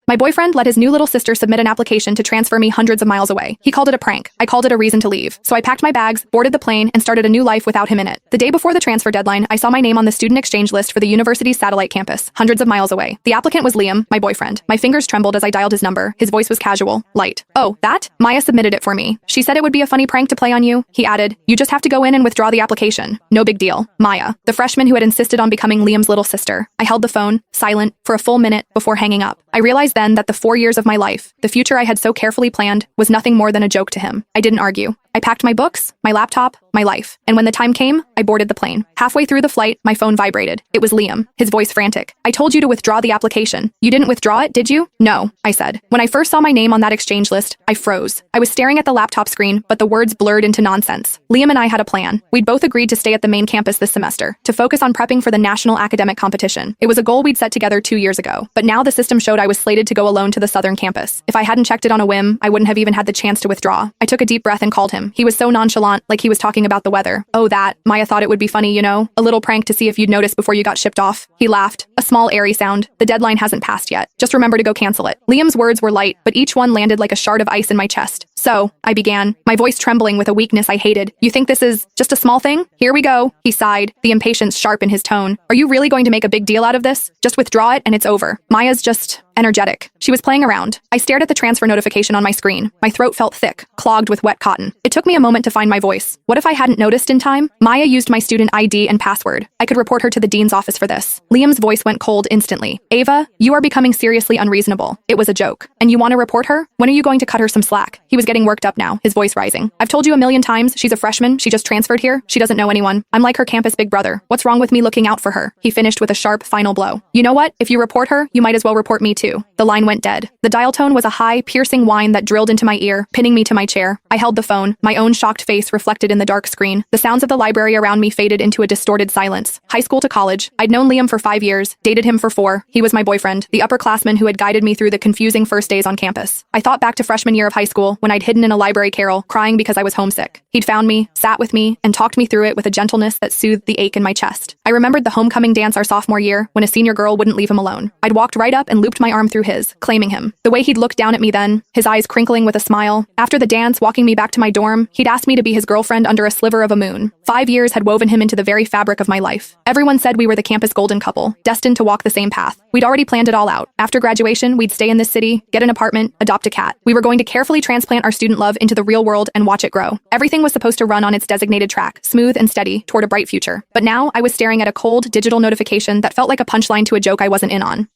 My boyfriend let his new little sister submit an application to transfer me hundreds of miles away. He called it a prank. I called it a reason to leave. So I packed my bags, boarded the plane, and started a new life without him in it. The day before the transfer deadline, I saw my name on the student exchange list for the university's satellite campus, hundreds of miles away. The applicant was Liam, my boyfriend. My fingers trembled as I dialed his number. His voice was casual, light. "Oh, that? Maya submitted it for me. She said it would be a funny prank to play on you." He added, "You just have to go in and withdraw the application. No big deal." Maya, the freshman who had insisted on becoming Liam's little sister. I held the phone, silent, for a full minute before hanging up. I realized then that the 4 years of my life, the future I had so carefully planned, was nothing more than a joke to him. I didn't argue. I packed my books, my laptop, my life. And when the time came, I boarded the plane. Halfway through the flight, my phone vibrated. It was Liam, his voice frantic. "I told you to withdraw the application. You didn't withdraw it, did you?" "No," I said. When I first saw my name on that exchange list, I froze. I was staring at the laptop screen, but the words blurred into nonsense. Liam and I had a plan. We'd both agreed to stay at the main campus this semester, to focus on prepping for the national academic competition. It was a goal we'd set together 2 years ago. But now the system showed I was slated to go alone to the southern campus. If I hadn't checked it on a whim, I wouldn't have even had the chance to withdraw. I took a deep breath and called him. He was so nonchalant, like he was talking about the weather. "Oh, that. Maya thought it would be funny, you know? A little prank to see if you'd notice before you got shipped off." He laughed. A small, airy sound. "The deadline hasn't passed yet. Just remember to go cancel it." Liam's words were light, but each one landed like a shard of ice in my chest. "So," I began, my voice trembling with a weakness I hated. "You think this is just a small thing? Here we go." He sighed, the impatience sharp in his tone. "Are you really going to make a big deal out of this? Just withdraw it and it's over. Maya's just energetic." She was playing around. I stared at the transfer notification on my screen. My throat felt thick, clogged with wet cotton. It took me a moment to find my voice. What if I hadn't noticed in time? Maya used my student ID and password. I could report her to the dean's office for this. Liam's voice went cold instantly. "Ava, you are becoming seriously unreasonable. It was a joke. And you want to report her? When are you going to cut her some slack?" He was getting worked up now, his voice rising. "I've told you a million times, she's a freshman, she just transferred here, she doesn't know anyone. I'm like her campus big brother. What's wrong with me looking out for her?" He finished with a sharp, final blow. "You know what? If you report her, you might as well report me too." The line went dead. The dial tone was a high, piercing whine that drilled into my ear, pinning me to my chair. I held the phone, my own shocked face reflected in the dark screen. The sounds of the library around me faded into a distorted silence. High school to college. I'd known Liam for 5 years, dated him for 4. He was my boyfriend, the upperclassman who had guided me through the confusing first days on campus. I thought back to freshman year of high school, when I'd hidden in a library carrel, crying because I was homesick. He'd found me, sat with me, and talked me through it with a gentleness that soothed the ache in my chest. I remembered the homecoming dance our sophomore year, when a senior girl wouldn't leave him alone. I'd walked right up and looped my arm through his, claiming him. The way he'd looked down at me then, his eyes crinkling with a smile. After the dance, walking me back to my dorm, he'd asked me to be his girlfriend under a sliver of a moon. 5 years had woven him into the very fabric of my life. Everyone said we were the campus golden couple, destined to walk the same path. We'd already planned it all out. After graduation, we'd stay in this city, get an apartment, adopt a cat. We were going to carefully transplant our student love into the real world and watch it grow. Everything was supposed to run on its designated track, smooth and steady, toward a bright future. But now I was staring at a cold, digital notification that felt like a punchline to a joke I wasn't in on.